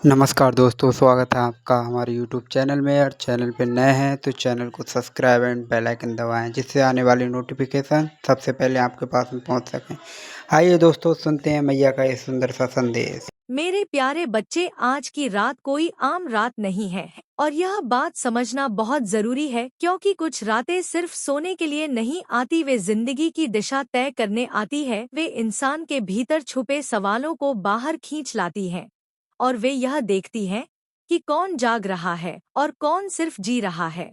नमस्कार दोस्तों, स्वागत है आपका हमारे यूट्यूब चैनल में। और चैनल पे नए हैं तो चैनल को सब्सक्राइब एंड बेल आइकन दबाएं, जिससे आने वाली नोटिफिकेशन सबसे पहले आपके पास में पहुंच सकें। आइए दोस्तों, सुनते हैं मैया का ये सुंदर सा संदेश। मेरे प्यारे बच्चे, आज की रात कोई आम रात नहीं है और यह बात समझना बहुत जरूरी है, क्योंकि कुछ रातें सिर्फ सोने के लिए नहीं आती, वे जिंदगी की दिशा तय करने आती है। वे इंसान के भीतर छुपे सवालों को बाहर खींच लाती हैं और वे यह देखती हैं कि कौन जाग रहा है और कौन सिर्फ जी रहा है।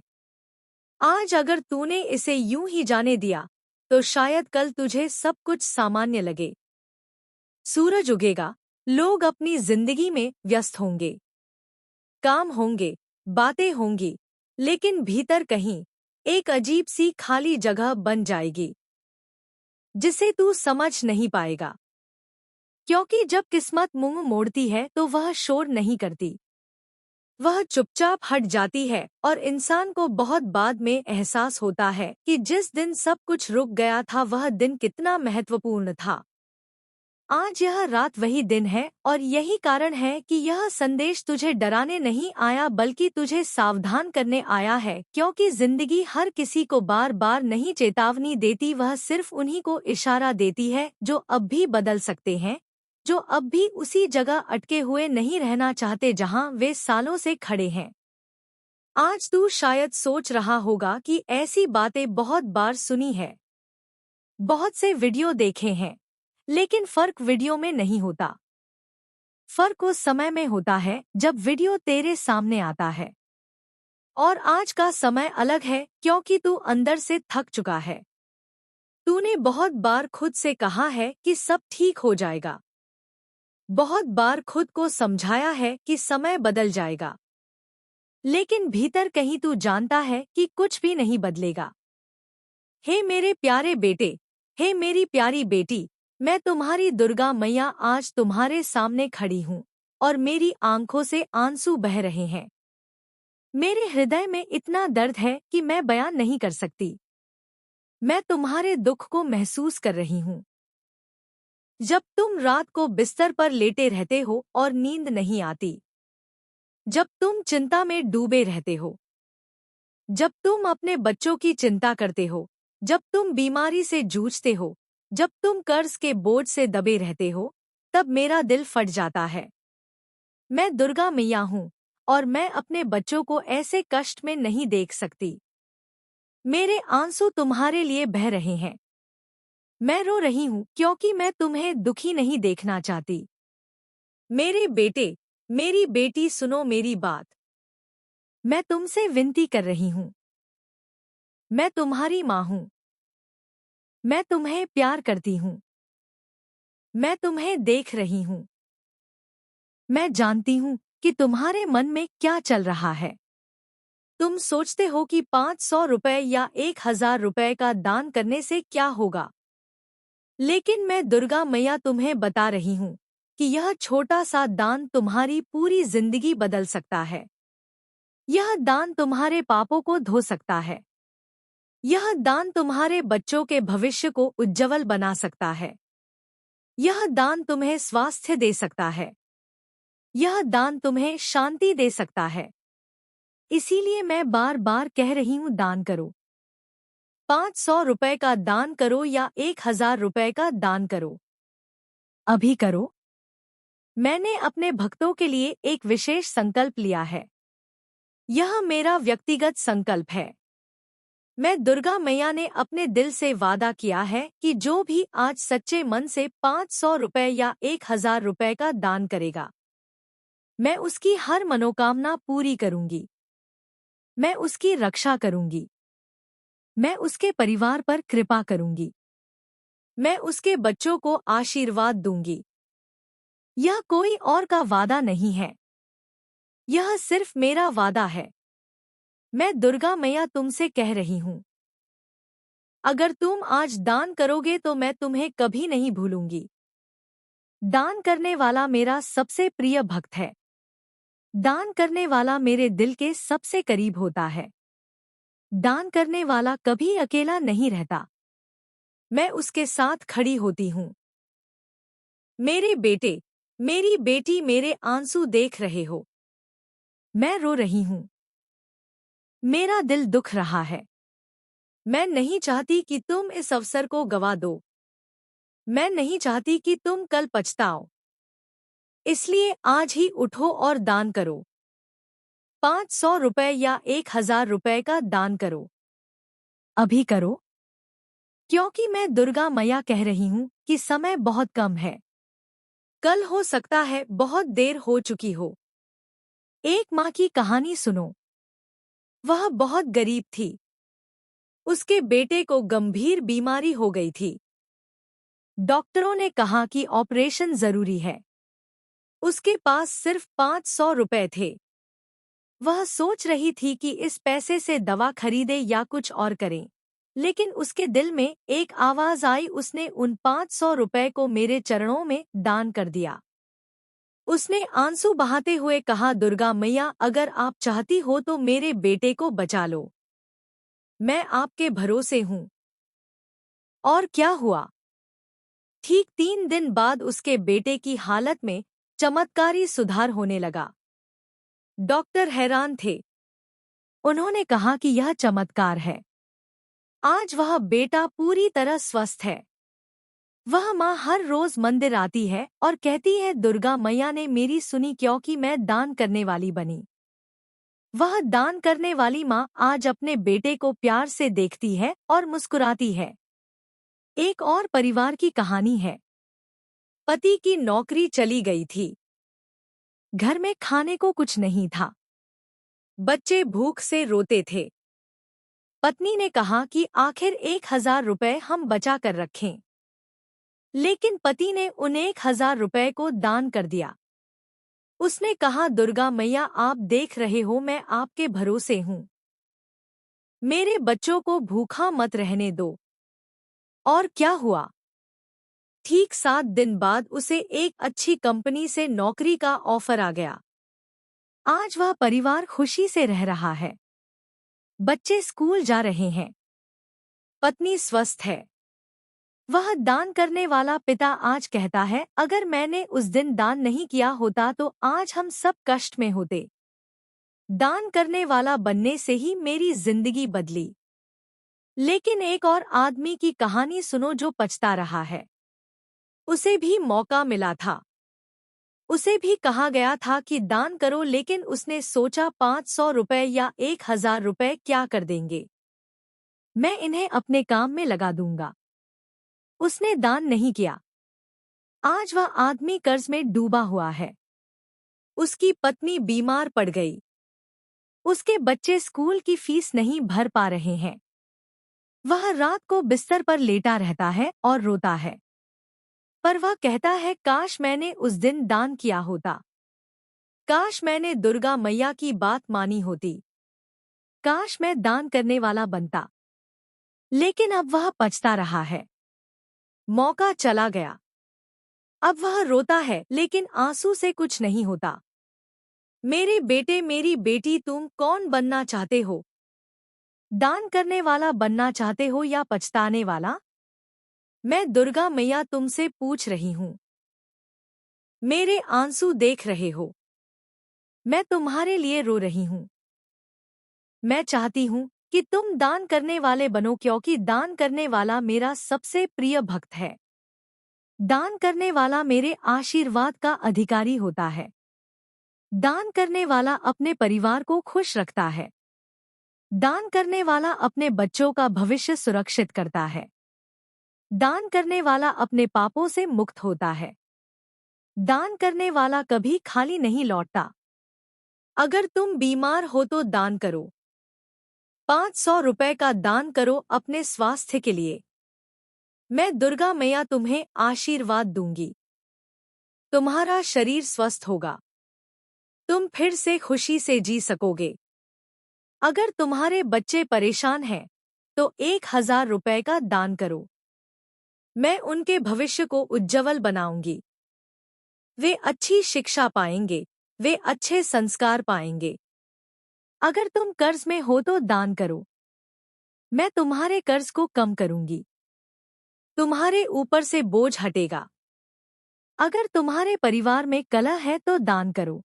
आज अगर तूने इसे यूं ही जाने दिया तो शायद कल तुझे सब कुछ सामान्य लगे। सूरज उगेगा, लोग अपनी जिंदगी में व्यस्त होंगे, काम होंगे, बातें होंगी, लेकिन भीतर कहीं एक अजीब सी खाली जगह बन जाएगी जिसे तू समझ नहीं पाएगा। क्योंकि जब किस्मत मुंह मोड़ती है तो वह शोर नहीं करती, वह चुपचाप हट जाती है और इंसान को बहुत बाद में एहसास होता है कि जिस दिन सब कुछ रुक गया था वह दिन कितना महत्वपूर्ण था। आज यह रात वही दिन है और यही कारण है कि यह संदेश तुझे डराने नहीं आया बल्कि तुझे सावधान करने आया है, क्योंकि जिंदगी हर किसी को बार बार नहीं चेतावनी देती, वह सिर्फ उन्हीं को इशारा देती है जो अब भी बदल सकते हैं, जो अब भी उसी जगह अटके हुए नहीं रहना चाहते जहां वे सालों से खड़े हैं। आज तू शायद सोच रहा होगा कि ऐसी बातें बहुत बार सुनी है, बहुत से वीडियो देखे हैं, लेकिन फर्क वीडियो में नहीं होता। फर्क उस समय में होता है जब वीडियो तेरे सामने आता है। और आज का समय अलग है, क्योंकि तू अंदर से थक चुका है। तूने बहुत बार खुद से कहा है कि सब ठीक हो जाएगा, बहुत बार खुद को समझाया है कि समय बदल जाएगा, लेकिन भीतर कहीं तू जानता है कि कुछ भी नहीं बदलेगा। हे मेरे प्यारे बेटे, हे मेरी प्यारी बेटी, मैं तुम्हारी दुर्गा मैया आज तुम्हारे सामने खड़ी हूँ और मेरी आंखों से आंसू बह रहे हैं। मेरे हृदय में इतना दर्द है कि मैं बयान नहीं कर सकती। मैं तुम्हारे दुख को महसूस कर रही हूँ। जब तुम रात को बिस्तर पर लेटे रहते हो और नींद नहीं आती, जब तुम चिंता में डूबे रहते हो, जब तुम अपने बच्चों की चिंता करते हो, जब तुम बीमारी से जूझते हो, जब तुम कर्ज के बोझ से दबे रहते हो, तब मेरा दिल फट जाता है। मैं दुर्गा मैया हूँ और मैं अपने बच्चों को ऐसे कष्ट में नहीं देख सकती। मेरे आंसू तुम्हारे लिए बह रहे हैं। मैं रो रही हूँ क्योंकि मैं तुम्हें दुखी नहीं देखना चाहती। मेरे बेटे, मेरी बेटी, सुनो मेरी बात। मैं तुमसे विनती कर रही हूँ। मैं तुम्हारी माँ हूँ। मैं तुम्हें प्यार करती हूँ। मैं तुम्हें देख रही हूँ। मैं जानती हूँ कि तुम्हारे मन में क्या चल रहा है। तुम सोचते हो कि 500 रुपए या 1000 रुपए का दान करने से क्या होगा, लेकिन मैं दुर्गा मैया तुम्हें बता रही हूँ कि यह छोटा सा दान तुम्हारी पूरी जिंदगी बदल सकता है। यह दान तुम्हारे पापों को धो सकता है। यह दान तुम्हारे बच्चों के भविष्य को उज्जवल बना सकता है। यह दान तुम्हें स्वास्थ्य दे सकता है। यह दान तुम्हें शांति दे सकता है। इसीलिए मैं बार बार कह रही हूँ, दान करो। 500 रुपए का दान करो या 1000 रुपए का दान करो। अभी करो। मैंने अपने भक्तों के लिए एक विशेष संकल्प लिया है। यह मेरा व्यक्तिगत संकल्प है। मैं दुर्गा मैया ने अपने दिल से वादा किया है कि जो भी आज सच्चे मन से 500 रुपए या 1000 रुपए का दान करेगा, मैं उसकी हर मनोकामना पूरी करूंगी। मैं उसकी रक्षा करूंगी। मैं उसके परिवार पर कृपा करूंगी। मैं उसके बच्चों को आशीर्वाद दूंगी। यह कोई और का वादा नहीं है, यह सिर्फ मेरा वादा है। मैं दुर्गा मैया तुमसे कह रही हूँ, अगर तुम आज दान करोगे तो मैं तुम्हें कभी नहीं भूलूंगी। दान करने वाला मेरा सबसे प्रिय भक्त है। दान करने वाला मेरे दिल के सबसे करीब होता है। दान करने वाला कभी अकेला नहीं रहता। मैं उसके साथ खड़ी होती हूँ। मेरे बेटे, मेरी बेटी मेरे आंसू देख रहे हो। मैं रो रही हूँ। मेरा दिल दुख रहा है। मैं नहीं चाहती कि तुम इस अवसर को गवा दो। मैं नहीं चाहती कि तुम कल पछताओ। इसलिए आज ही उठो और दान करो। 500 रुपए या 1000 रुपए का दान करो। अभी करो। क्योंकि मैं दुर्गा मैया कह रही हूँ कि समय बहुत कम है। कल हो सकता है बहुत देर हो चुकी हो। एक माँ की कहानी सुनो। वह बहुत गरीब थी। उसके बेटे को गंभीर बीमारी हो गई थी। डॉक्टरों ने कहा कि ऑपरेशन जरूरी है। उसके पास सिर्फ 500 रुपए थे। वह सोच रही थी कि इस पैसे से दवा खरीदे या कुछ और करें। लेकिन उसके दिल में एक आवाज आई। उसने उन 500 रुपए को मेरे चरणों में दान कर दिया। उसने आंसू बहाते हुए कहा, दुर्गा मैया, अगर आप चाहती हो तो मेरे बेटे को बचा लो। मैं आपके भरोसे हूँ। और क्या हुआ? ठीक 3 दिन बाद उसके बेटे की हालत में चमत्कारी सुधार होने लगा। डॉक्टर हैरान थे। उन्होंने कहा कि यह चमत्कार है। आज वह बेटा पूरी तरह स्वस्थ है। वह माँ हर रोज मंदिर आती है और कहती है, दुर्गा मैया ने मेरी सुनी क्योंकि मैं दान करने वाली बनी। वह दान करने वाली माँ आज अपने बेटे को प्यार से देखती है और मुस्कुराती है। एक और परिवार की कहानी है। पति की नौकरी चली गई थी। घर में खाने को कुछ नहीं था। बच्चे भूख से रोते थे। पत्नी ने कहा कि आखिर 1000 रुपए हम बचा कर रखें। लेकिन पति ने उन 1000 रुपए को दान कर दिया। उसने कहा, दुर्गा मैया, आप देख रहे हो मैं आपके भरोसे हूँ। मेरे बच्चों को भूखा मत रहने दो। और क्या हुआ? ठीक 7 दिन बाद उसे एक अच्छी कंपनी से नौकरी का ऑफर आ गया। आज वह परिवार खुशी से रह रहा है। बच्चे स्कूल जा रहे हैं। पत्नी स्वस्थ है। वह दान करने वाला पिता आज कहता है, अगर मैंने उस दिन दान नहीं किया होता तो आज हम सब कष्ट में होते। दान करने वाला बनने से ही मेरी जिंदगी बदली। लेकिन एक और आदमी की कहानी सुनो जो पछता रहा है। उसे भी मौका मिला था। उसे भी कहा गया था कि दान करो, लेकिन उसने सोचा 500 रुपए या 1000 रुपए क्या कर देंगे। मैं इन्हें अपने काम में लगा दूंगा। उसने दान नहीं किया। आज वह आदमी कर्ज में डूबा हुआ है। उसकी पत्नी बीमार पड़ गई। उसके बच्चे स्कूल की फीस नहीं भर पा रहे हैं। वह रात को बिस्तर पर लेटा रहता है और रोता है। पर वह कहता है, काश मैंने उस दिन दान किया होता। काश मैंने दुर्गा मैया की बात मानी होती। काश मैं दान करने वाला बनता। लेकिन अब वह पछता रहा है। मौका चला गया। अब वह रोता है, लेकिन आंसू से कुछ नहीं होता। मेरे बेटे, मेरी बेटी, तुम कौन बनना चाहते हो? दान करने वाला बनना चाहते हो या पछताने वाला? मैं दुर्गा मैया तुमसे पूछ रही हूँ। मेरे आंसू देख रहे हो। मैं तुम्हारे लिए रो रही हूँ। मैं चाहती हूँ कि तुम दान करने वाले बनो, क्योंकि दान करने वाला मेरा सबसे प्रिय भक्त है। दान करने वाला मेरे आशीर्वाद का अधिकारी होता है। दान करने वाला अपने परिवार को खुश रखता है। दान करने वाला अपने बच्चों का भविष्य सुरक्षित करता है। दान करने वाला अपने पापों से मुक्त होता है। दान करने वाला कभी खाली नहीं लौटता। अगर तुम बीमार हो तो दान करो। 500 रुपए का दान करो अपने स्वास्थ्य के लिए। मैं दुर्गा मैया तुम्हें आशीर्वाद दूंगी। तुम्हारा शरीर स्वस्थ होगा। तुम फिर से खुशी से जी सकोगे। अगर तुम्हारे बच्चे परेशान हैं, तो 1000 रुपए का दान करो। मैं उनके भविष्य को उज्जवल बनाऊंगी। वे अच्छी शिक्षा पाएंगे। वे अच्छे संस्कार पाएंगे। अगर तुम कर्ज में हो तो दान करो। मैं तुम्हारे कर्ज को कम करूंगी। तुम्हारे ऊपर से बोझ हटेगा। अगर तुम्हारे परिवार में कलह है तो दान करो।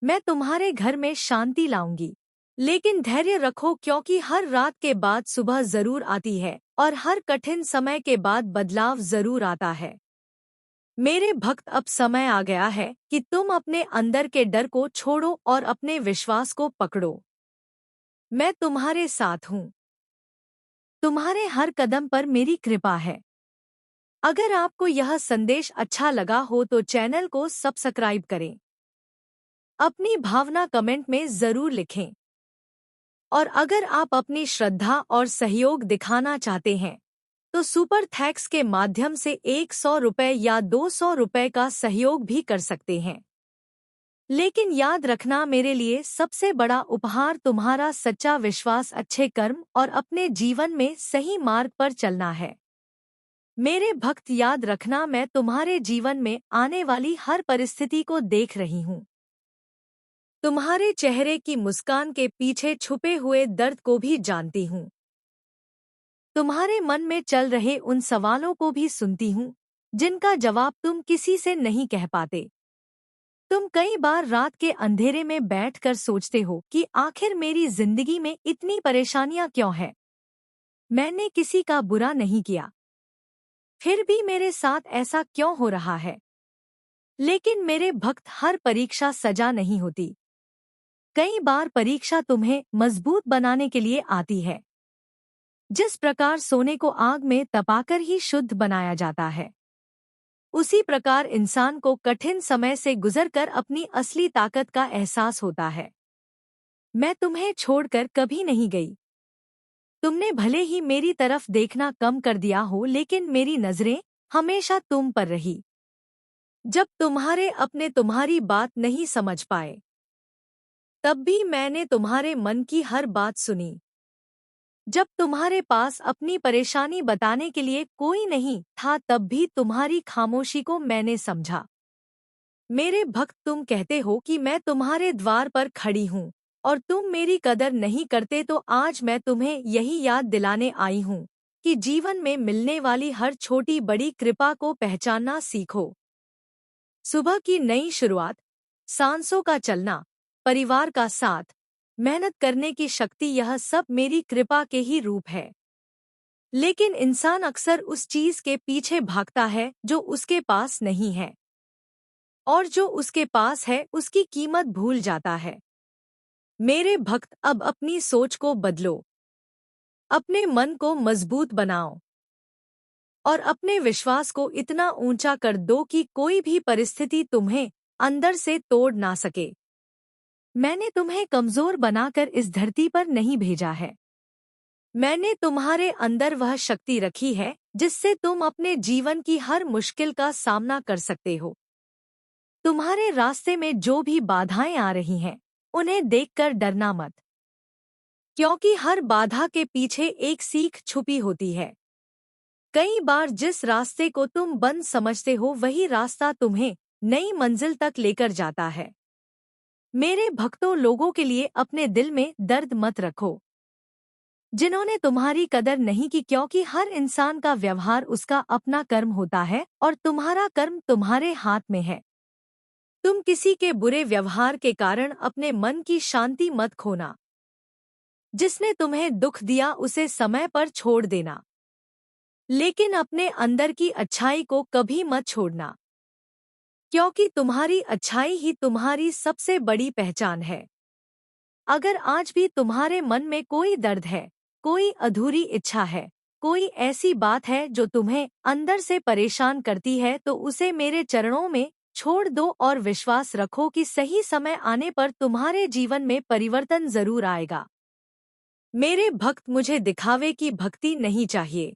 मैं तुम्हारे घर में शांति लाऊंगी। लेकिन धैर्य रखो, क्योंकि हर रात के बाद सुबह जरूर आती है और हर कठिन समय के बाद बदलाव जरूर आता है। मेरे भक्त, अब समय आ गया है कि तुम अपने अंदर के डर को छोड़ो और अपने विश्वास को पकड़ो। मैं तुम्हारे साथ हूँ। तुम्हारे हर कदम पर मेरी कृपा है। अगर आपको यह संदेश अच्छा लगा हो तो चैनल को सब्सक्राइब करें। अपनी भावना कमेंट में जरूर लिखें। और अगर आप अपनी श्रद्धा और सहयोग दिखाना चाहते हैं तो सुपर थैंक्स के माध्यम से 100 रुपये या 200 रुपये का सहयोग भी कर सकते हैं। लेकिन याद रखना, मेरे लिए सबसे बड़ा उपहार तुम्हारा सच्चा विश्वास, अच्छे कर्म और अपने जीवन में सही मार्ग पर चलना है। मेरे भक्त, याद रखना, मैं तुम्हारे जीवन में आने वाली हर परिस्थिति को देख रही हूँ। तुम्हारे चेहरे की मुस्कान के पीछे छुपे हुए दर्द को भी जानती हूँ। तुम्हारे मन में चल रहे उन सवालों को भी सुनती हूँ जिनका जवाब तुम किसी से नहीं कह पाते। तुम कई बार रात के अंधेरे में बैठकर सोचते हो कि आखिर मेरी जिंदगी में इतनी परेशानियां क्यों हैं? मैंने किसी का बुरा नहीं किया, फिर भी मेरे साथ ऐसा क्यों हो रहा है? लेकिन मेरे भक्त, हर परीक्षा सजा नहीं होती। कई बार परीक्षा तुम्हें मजबूत बनाने के लिए आती है। जिस प्रकार सोने को आग में तपाकर ही शुद्ध बनाया जाता है, उसी प्रकार इंसान को कठिन समय से गुजरकर अपनी असली ताकत का एहसास होता है। मैं तुम्हें छोड़कर कभी नहीं गई। तुमने भले ही मेरी तरफ देखना कम कर दिया हो, लेकिन मेरी नजरें हमेशा तुम पर रही। जब तुम्हारे अपने तुम्हारी बात नहीं समझ पाए, तब भी मैंने तुम्हारे मन की हर बात सुनी। जब तुम्हारे पास अपनी परेशानी बताने के लिए कोई नहीं था, तब भी तुम्हारी खामोशी को मैंने समझा। मेरे भक्त, तुम कहते हो कि मैं तुम्हारे द्वार पर खड़ी हूँ और तुम मेरी कदर नहीं करते, तो आज मैं तुम्हें यही याद दिलाने आई हूँ कि जीवन में मिलने वाली हर छोटी बड़ी कृपा को पहचानना सीखो। सुबह की नई शुरुआत, सांसों का चलना, परिवार का साथ, मेहनत करने की शक्ति, यह सब मेरी कृपा के ही रूप है। लेकिन इंसान अक्सर उस चीज के पीछे भागता है जो उसके पास नहीं है, और जो उसके पास है उसकी कीमत भूल जाता है। मेरे भक्त, अब अपनी सोच को बदलो, अपने मन को मजबूत बनाओ और अपने विश्वास को इतना ऊंचा कर दो कि कोई भी परिस्थिति तुम्हें अंदर से तोड़ ना सके। मैंने तुम्हें कमजोर बनाकर इस धरती पर नहीं भेजा है। मैंने तुम्हारे अंदर वह शक्ति रखी है जिससे तुम अपने जीवन की हर मुश्किल का सामना कर सकते हो। तुम्हारे रास्ते में जो भी बाधाएं आ रही हैं, उन्हें देखकर डरना मत, क्योंकि हर बाधा के पीछे एक सीख छुपी होती है। कई बार जिस रास्ते को तुम बंद समझते हो, वही रास्ता तुम्हें नई मंजिल तक लेकर जाता है। मेरे भक्तों, लोगों के लिए अपने दिल में दर्द मत रखो जिन्होंने तुम्हारी कदर नहीं की, क्योंकि हर इंसान का व्यवहार उसका अपना कर्म होता है और तुम्हारा कर्म तुम्हारे हाथ में है। तुम किसी के बुरे व्यवहार के कारण अपने मन की शांति मत खोना। जिसने तुम्हें दुख दिया उसे समय पर छोड़ देना, लेकिन अपने अंदर की अच्छाई को कभी मत छोड़ना, क्योंकि तुम्हारी अच्छाई ही तुम्हारी सबसे बड़ी पहचान है। अगर आज भी तुम्हारे मन में कोई दर्द है, कोई अधूरी इच्छा है, कोई ऐसी बात है जो तुम्हें अंदर से परेशान करती है, तो उसे मेरे चरणों में छोड़ दो और विश्वास रखो कि सही समय आने पर तुम्हारे जीवन में परिवर्तन जरूर आएगा। मेरे भक्त, मुझे दिखावे की भक्ति नहीं चाहिए।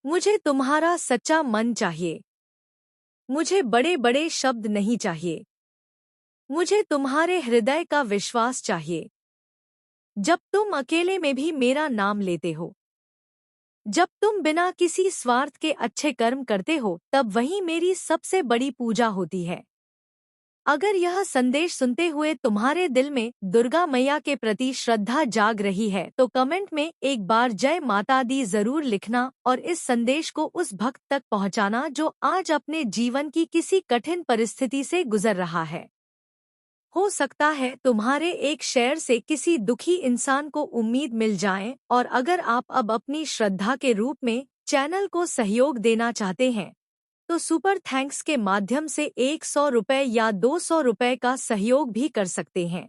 मुझे तुम्हारा सच्चा मन चाहिए। मुझे बड़े बड़े शब्द नहीं चाहिए। मुझे तुम्हारे हृदय का विश्वास चाहिए। जब तुम अकेले में भी मेरा नाम लेते हो, जब तुम बिना किसी स्वार्थ के अच्छे कर्म करते हो, तब वही मेरी सबसे बड़ी पूजा होती है। अगर यह संदेश सुनते हुए तुम्हारे दिल में दुर्गा मैया के प्रति श्रद्धा जाग रही है तो कमेंट में एक बार जय माता दी जरूर लिखना और इस संदेश को उस भक्त तक पहुंचाना जो आज अपने जीवन की किसी कठिन परिस्थिति से गुजर रहा है। हो सकता है तुम्हारे एक शेयर से किसी दुखी इंसान को उम्मीद मिल जाए, और अगर आप अब अपनी श्रद्धा के रूप में चैनल को सहयोग देना चाहते हैं तो सुपर थैंक्स के माध्यम से 100 रुपये या 200 रुपये का सहयोग भी कर सकते हैं।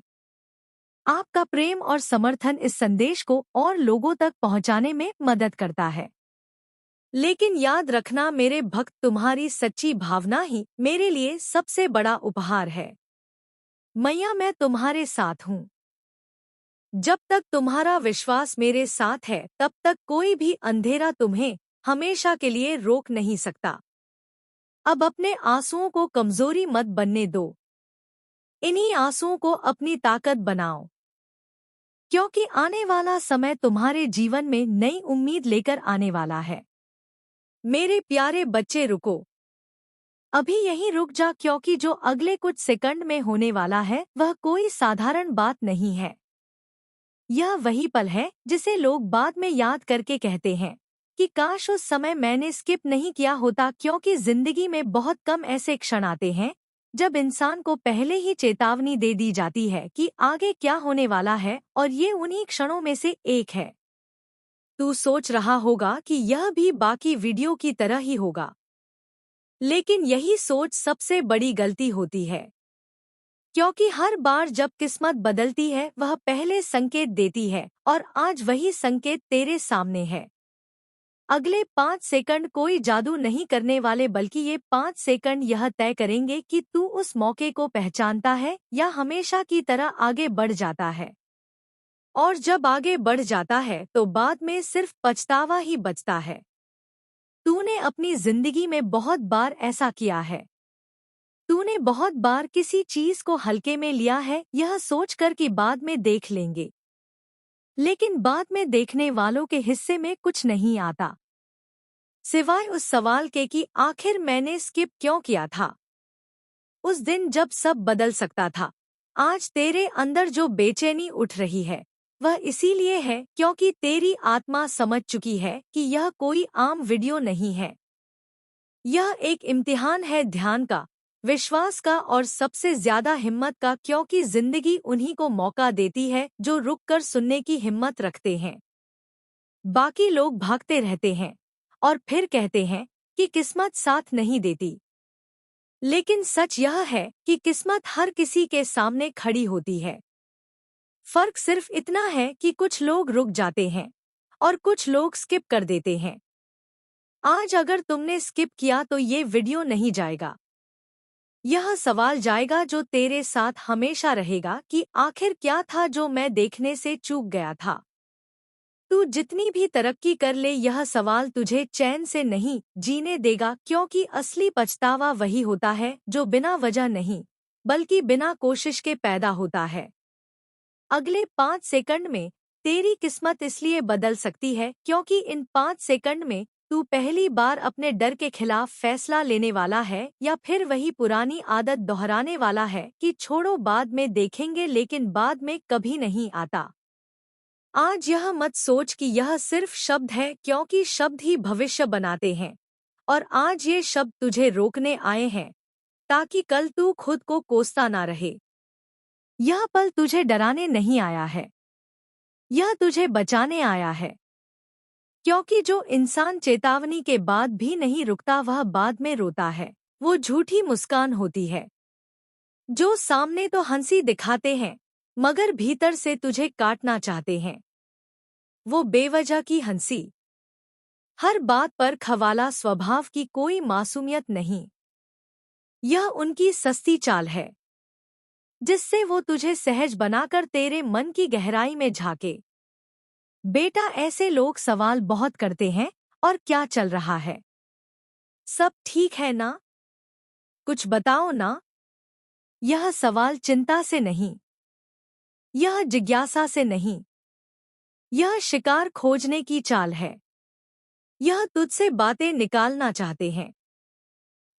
आपका प्रेम और समर्थन इस संदेश को और लोगों तक पहुंचाने में मदद करता है। लेकिन याद रखना मेरे भक्त, तुम्हारी सच्ची भावना ही मेरे लिए सबसे बड़ा उपहार है। मैया मैं तुम्हारे साथ हूँ। जब तक तुम्हारा विश्वास मेरे साथ है तब तक कोई भी अंधेरा तुम्हें हमेशा के लिए रोक नहीं सकता। अब अपने आंसुओं को कमजोरी मत बनने दो, इन्हीं आंसुओं को अपनी ताकत बनाओ, क्योंकि आने वाला समय तुम्हारे जीवन में नई उम्मीद लेकर आने वाला है। मेरे प्यारे बच्चे रुको, अभी यहीं रुक जा, क्योंकि जो अगले कुछ सेकंड में होने वाला है वह कोई साधारण बात नहीं है। यह वही पल है जिसे लोग बाद में याद करके कहते हैं कि काश उस समय मैंने स्किप नहीं किया होता, क्योंकि जिंदगी में बहुत कम ऐसे क्षण आते हैं जब इंसान को पहले ही चेतावनी दे दी जाती है कि आगे क्या होने वाला है, और ये उन्हीं क्षणों में से एक है। तू सोच रहा होगा कि यह भी बाकी वीडियो की तरह ही होगा, लेकिन यही सोच सबसे बड़ी गलती होती है, क्योंकि हर बार जब किस्मत बदलती है वह पहले संकेत देती है, और आज वही संकेत तेरे सामने है। अगले 5 सेकंड कोई जादू नहीं करने वाले, बल्कि ये 5 सेकंड यह तय करेंगे कि तू उस मौके को पहचानता है या हमेशा की तरह आगे बढ़ जाता है। और जब आगे बढ़ जाता है तो बाद में सिर्फ पछतावा ही बचता है। तूने अपनी जिंदगी में बहुत बार ऐसा किया है। तूने बहुत बार किसी चीज को हल्के में लिया है, यह सोचकर कि बाद में देख लेंगे, लेकिन बाद में देखने वालों के हिस्से में कुछ नहीं आता सिवाय उस सवाल के कि आखिर मैंने स्किप क्यों किया था। उस दिन जब सब बदल सकता था। आज तेरे अंदर जो बेचैनी उठ रही है वह इसीलिए है क्योंकि तेरी आत्मा समझ चुकी है कि यह कोई आम वीडियो नहीं है। यह एक इम्तिहान है ध्यान का, विश्वास का और सबसे ज्यादा हिम्मत का, क्योंकि जिंदगी उन्हीं को मौका देती है जो रुककर सुनने की हिम्मत रखते हैं। बाकी लोग भागते रहते हैं और फिर कहते हैं कि किस्मत साथ नहीं देती, लेकिन सच यह है कि किस्मत हर किसी के सामने खड़ी होती है। फर्क सिर्फ इतना है कि कुछ लोग रुक जाते हैं और कुछ लोग स्किप कर देते हैं। आज अगर तुमने स्किप किया तो ये वीडियो नहीं जाएगा। यह सवाल जाएगा जो तेरे साथ हमेशा रहेगा कि आखिर क्या था जो मैं देखने से चूक गया था। तू जितनी भी तरक्की कर ले, यह सवाल तुझे चैन से नहीं जीने देगा, क्योंकि असली पछतावा वही होता है जो बिना वजह नहीं बल्कि बिना कोशिश के पैदा होता है। अगले 5 सेकंड में तेरी किस्मत इसलिए बदल सकती है क्योंकि इन 5 सेकंड में तू पहली बार अपने डर के खिलाफ फैसला लेने वाला है, या फिर वही पुरानी आदत दोहराने वाला है कि छोड़ो बाद में देखेंगे, लेकिन बाद में कभी नहीं आता। आज यह मत सोच कि यह सिर्फ शब्द है, क्योंकि शब्द ही भविष्य बनाते हैं, और आज ये शब्द तुझे रोकने आए हैं ताकि कल तू खुद को कोसता ना रहे। यह पल तुझे डराने नहीं आया है, यह तुझे बचाने आया है, क्योंकि जो इंसान चेतावनी के बाद भी नहीं रुकता वह बाद में रोता है। वो झूठी मुस्कान होती है जो सामने तो हंसी दिखाते हैं मगर भीतर से तुझे काटना चाहते हैं। वो बेवजह की हंसी, हर बात पर खवाला स्वभाव की कोई मासूमियत नहीं, यह उनकी सस्ती चाल है जिससे वो तुझे सहज बनाकर तेरे मन की गहराई में झांके। बेटा, ऐसे लोग सवाल बहुत करते हैं, और क्या चल रहा है, सब ठीक है ना, कुछ बताओ ना। यह सवाल चिंता से नहीं, यह जिज्ञासा से नहीं, यह शिकार खोजने की चाल है। यह तुझसे बातें निकालना चाहते हैं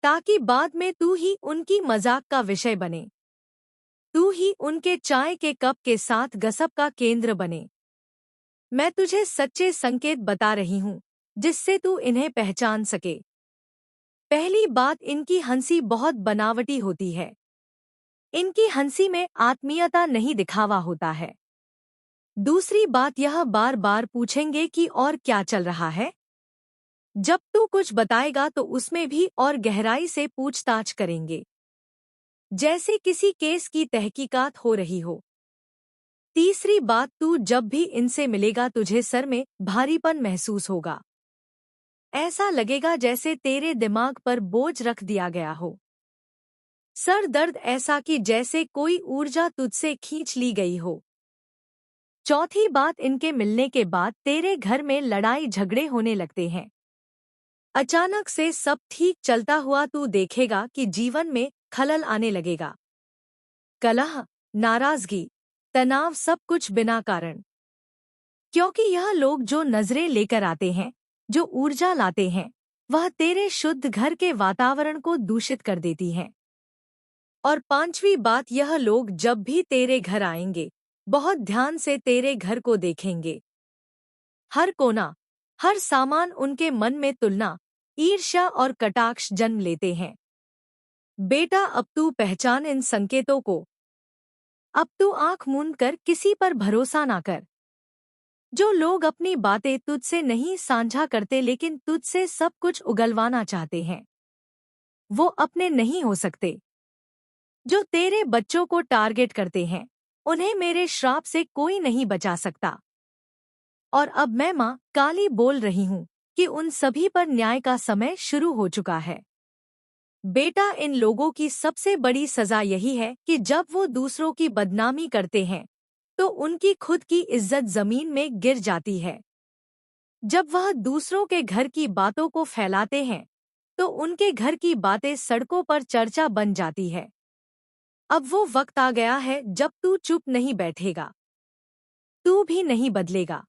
ताकि बाद में तू ही उनकी मजाक का विषय बने, तू ही उनके चाय के कप के साथ गसब का केंद्र बने। मैं तुझे सच्चे संकेत बता रही हूँ जिससे तू इन्हें पहचान सके। पहली बात, इनकी हंसी बहुत बनावटी होती है। इनकी हंसी में आत्मीयता नहीं, दिखावा होता है। दूसरी बात, यह बार बार पूछेंगे कि और क्या चल रहा है। जब तू कुछ बताएगा तो उसमें भी और गहराई से पूछताछ करेंगे, जैसे किसी केस की तहकीकात हो रही हो। तीसरी बात, तू जब भी इनसे मिलेगा तुझे सर में भारीपन महसूस होगा। ऐसा लगेगा जैसे तेरे दिमाग पर बोझ रख दिया गया हो। सर दर्द ऐसा कि जैसे कोई ऊर्जा तुझसे खींच ली गई हो। चौथी बात, इनके मिलने के बाद तेरे घर में लड़ाई झगड़े होने लगते हैं। अचानक से सब ठीक चलता हुआ तू देखेगा कि जीवन में खलल आने लगेगा। कलह, नाराजगी, तनाव, सब कुछ बिना कारण। क्योंकि यह लोग जो नजरें लेकर आते हैं, जो ऊर्जा लाते हैं, वह तेरे शुद्ध घर के वातावरण को दूषित कर देती हैं। और पांचवी बात, यह लोग जब भी तेरे घर आएंगे बहुत ध्यान से तेरे घर को देखेंगे। हर कोना, हर सामान, उनके मन में तुलना, ईर्ष्या और कटाक्ष जन्म लेते हैं। बेटा, अब तू पहचान इन संकेतों को। अब तू आंख मूंद कर किसी पर भरोसा ना कर। जो लोग अपनी बातें तुझसे नहीं साझा करते लेकिन तुझसे सब कुछ उगलवाना चाहते हैं, वो अपने नहीं हो सकते। जो तेरे बच्चों को टारगेट करते हैं, उन्हें मेरे श्राप से कोई नहीं बचा सकता। और अब मैं माँ काली बोल रही हूँ कि उन सभी पर न्याय का समय शुरू हो चुका है। बेटा, इन लोगों की सबसे बड़ी सजा यही है कि जब वो दूसरों की बदनामी करते हैं तो उनकी खुद की इज्जत जमीन में गिर जाती है। जब वह दूसरों के घर की बातों को फैलाते हैं तो उनके घर की बातें सड़कों पर चर्चा बन जाती है। अब वो वक्त आ गया है जब तू चुप नहीं बैठेगा। तू भी नहीं बदलेगा,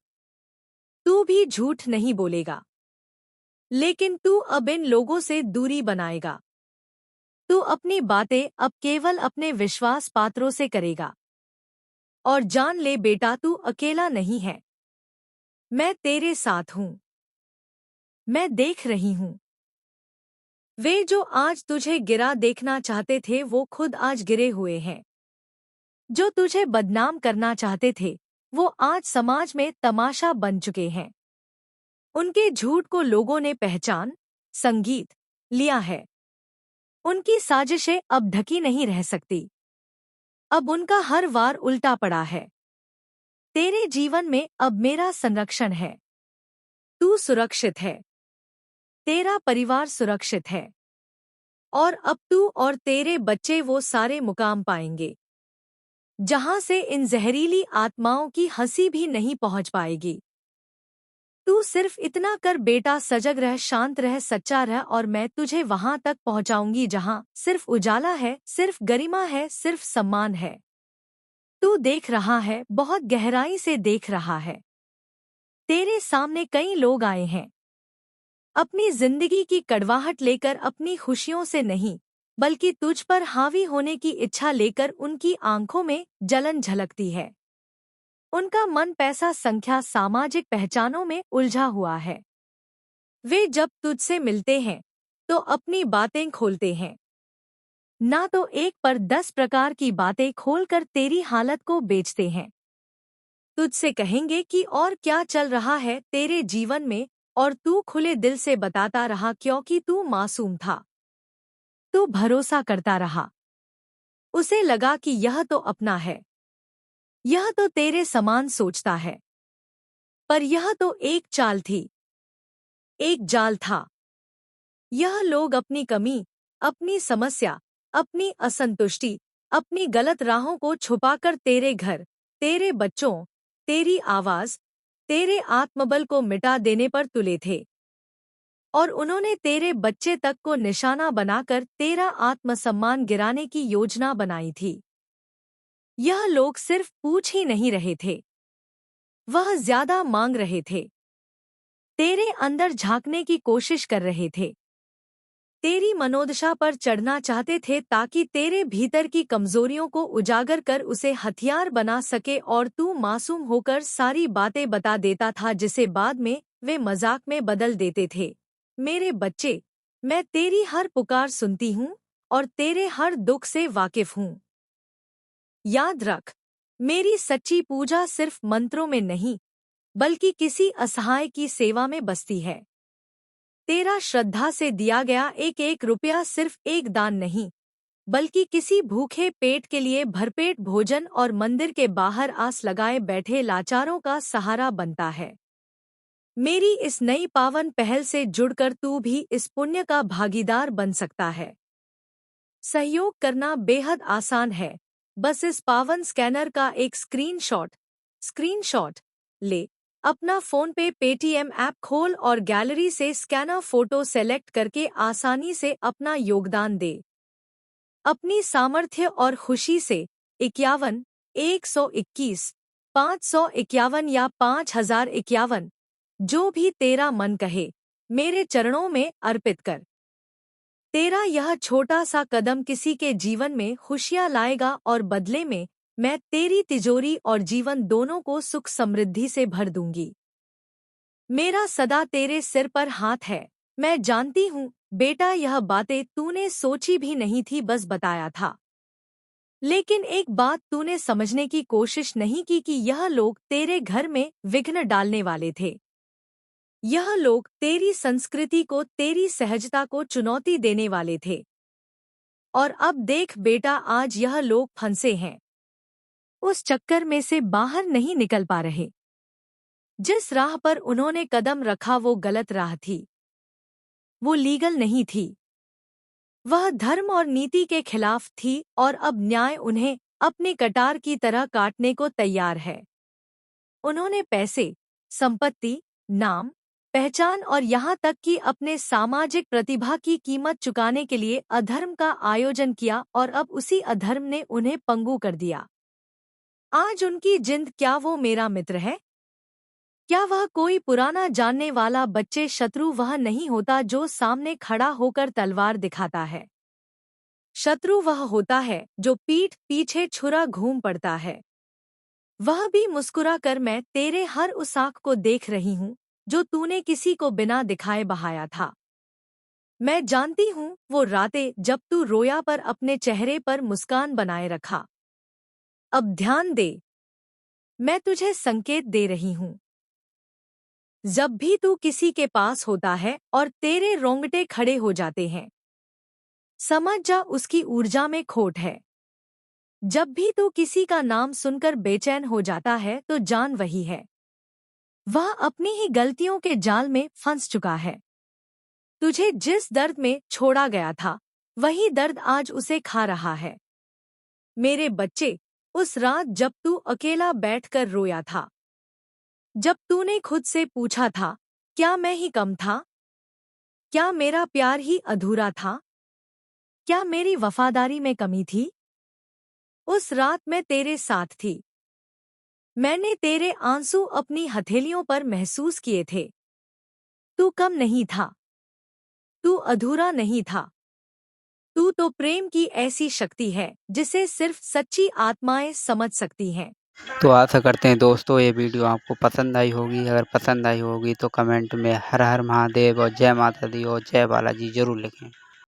तू भी झूठ नहीं बोलेगा, लेकिन तू अब इन लोगों से दूरी बनाएगा। तू अपनी बातें अब केवल अपने विश्वास पात्रों से करेगा। और जान ले बेटा, तू अकेला नहीं है। मैं तेरे साथ हूँ। मैं देख रही हूँ। वे जो आज तुझे गिरा देखना चाहते थे वो खुद आज गिरे हुए हैं। जो तुझे बदनाम करना चाहते थे वो आज समाज में तमाशा बन चुके हैं। उनके झूठ को लोगों ने पहचान, संगीत लिया है। उनकी साजिशें अब ढकी नहीं रह सकती। अब उनका हर वार उल्टा पड़ा है। तेरे जीवन में अब मेरा संरक्षण है। तू सुरक्षित है। तेरा परिवार सुरक्षित है। और अब तू और तेरे बच्चे वो सारे मुकाम पाएंगे जहां से इन जहरीली आत्माओं की हंसी भी नहीं पहुंच पाएगी। तू सिर्फ इतना कर बेटा, सजग रह, शांत रह, सच्चा रह, और मैं तुझे वहां तक पहुंचाऊंगी जहां सिर्फ उजाला है, सिर्फ गरिमा है, सिर्फ सम्मान है। तू देख रहा है, बहुत गहराई से देख रहा है। तेरे सामने कई लोग आए हैं अपनी जिंदगी की कड़वाहट लेकर, अपनी खुशियों से नहीं बल्कि तुझ पर हावी होने की इच्छा लेकर। उनकी आंखों में जलन झलकती है। उनका मन पैसा, संख्या, सामाजिक पहचानों में उलझा हुआ है। वे जब तुझसे मिलते हैं तो अपनी बातें खोलते हैं, ना तो एक पर 10 प्रकार की बातें खोलकर तेरी हालत को बेचते हैं। तुझसे कहेंगे कि और क्या चल रहा है तेरे जीवन में, और तू खुले दिल से बताता रहा क्योंकि तू मासूम था। तू भरोसा करता रहा। उसे लगा कि यह तो अपना है, यह तो तेरे समान सोचता है। पर यह तो एक चाल थी, एक जाल था। यह लोग अपनी कमी, अपनी समस्या, अपनी असंतुष्टि, अपनी गलत राहों को छुपाकर तेरे घर, तेरे बच्चों, तेरी आवाज, तेरे आत्मबल को मिटा देने पर तुले थे। और उन्होंने तेरे बच्चे तक को निशाना बनाकर तेरा आत्मसम्मान गिराने की योजना बनाई थी। यह लोग सिर्फ पूछ ही नहीं रहे थे, वह ज्यादा मांग रहे थे। तेरे अंदर झांकने की कोशिश कर रहे थे। तेरी मनोदशा पर चढ़ना चाहते थे ताकि तेरे भीतर की कमजोरियों को उजागर कर उसे हथियार बना सके और तू मासूम होकर सारी बातें बता देता था जिसे बाद में वे मजाक में बदल देते थे। मेरे बच्चे, मैं तेरी हर पुकार सुनती हूँ और तेरे हर दुख से वाकिफ हूँ। याद रख, मेरी सच्ची पूजा सिर्फ मंत्रों में नहीं बल्कि किसी असहाय की सेवा में बसती है। तेरा श्रद्धा से दिया गया एक एक रुपया सिर्फ एक दान नहीं बल्कि किसी भूखे पेट के लिए भरपेट भोजन और मंदिर के बाहर आस लगाए बैठे लाचारों का सहारा बनता है। मेरी इस नई पावन पहल से जुड़कर तू भी इस पुण्य का भागीदार बन सकता है। सहयोग करना बेहद आसान है। बस इस पावन स्कैनर का एक स्क्रीनशॉट ले, अपना फोन पे पेटीएम ऐप खोल और गैलरी से स्कैनर फोटो सेलेक्ट करके आसानी से अपना योगदान दे। अपनी सामर्थ्य और खुशी से 51, 121, 551 या 5051, जो भी तेरा मन कहे, मेरे चरणों में अर्पित कर। तेरा यह छोटा सा कदम किसी के जीवन में खुशियां लाएगा और बदले में मैं तेरी तिजोरी और जीवन दोनों को सुख समृद्धि से भर दूंगी। मेरा सदा तेरे सिर पर हाथ है। मैं जानती हूँ बेटा, यह बातें तूने सोची भी नहीं थी, बस बताया था। लेकिन एक बात तूने समझने की कोशिश नहीं की कि यह लोग तेरे घर में विघ्न डालने वाले थे। यह लोग तेरी संस्कृति को, तेरी सहजता को चुनौती देने वाले थे। और अब देख बेटा, आज यह लोग फंसे हैं। उस चक्कर में से बाहर नहीं निकल पा रहे। जिस राह पर उन्होंने कदम रखा वो गलत राह थी। वो लीगल नहीं थी। वह धर्म और नीति के खिलाफ थी और अब न्याय उन्हें अपने कटार की तरह काटने को तैयार है। उन्होंने पैसे, संपत्ति, नाम, पहचान और यहाँ तक कि अपने सामाजिक प्रतिभा की कीमत चुकाने के लिए अधर्म का आयोजन किया और अब उसी अधर्म ने उन्हें पंगु कर दिया। आज उनकी जिंद, क्या वो मेरा मित्र है? क्या वह कोई पुराना जानने वाला बच्चे शत्रु वह नहीं होता जो सामने खड़ा होकर तलवार दिखाता है। शत्रु वह होता है जो पीठ पीछे छुरा घूम पड़ता है। वह भी मुस्कुरा कर, मैं तेरे हर उस आँख को देख रही हूँ जो तूने किसी को बिना दिखाए बहाया था। मैं जानती हूँ वो रातें जब तू रोया पर अपने चेहरे पर मुस्कान बनाए रखा। अब ध्यान दे, मैं तुझे संकेत दे रही हूँ। जब भी तू किसी के पास होता है और तेरे रोंगटे खड़े हो जाते हैं, समझ जा उसकी ऊर्जा में खोट है। जब भी तू किसी का नाम सुनकर बेचैन हो जाता है तो जान वही है। वह अपनी ही गलतियों के जाल में फंस चुका है। तुझे जिस दर्द में छोड़ा गया था वही दर्द आज उसे खा रहा है। मेरे बच्चे, उस रात जब तू अकेला बैठकर रोया था, जब तूने खुद से पूछा था, क्या मैं ही कम था? क्या मेरा प्यार ही अधूरा था? क्या मेरी वफादारी में कमी थी? उस रात मैं तेरे साथ थी। मैंने तेरे आंसू अपनी हथेलियों पर महसूस किए थे। तू कम नहीं था। तू अधूरा नहीं था। तू तो प्रेम की ऐसी शक्ति है जिसे सिर्फ सच्ची आत्माएं समझ सकती हैं। तो आशा करते हैं दोस्तों ये वीडियो आपको पसंद आई होगी। अगर पसंद आई होगी तो कमेंट में हर हर महादेव और जय माता दी और जय बालाजी ज़रूर लिखें।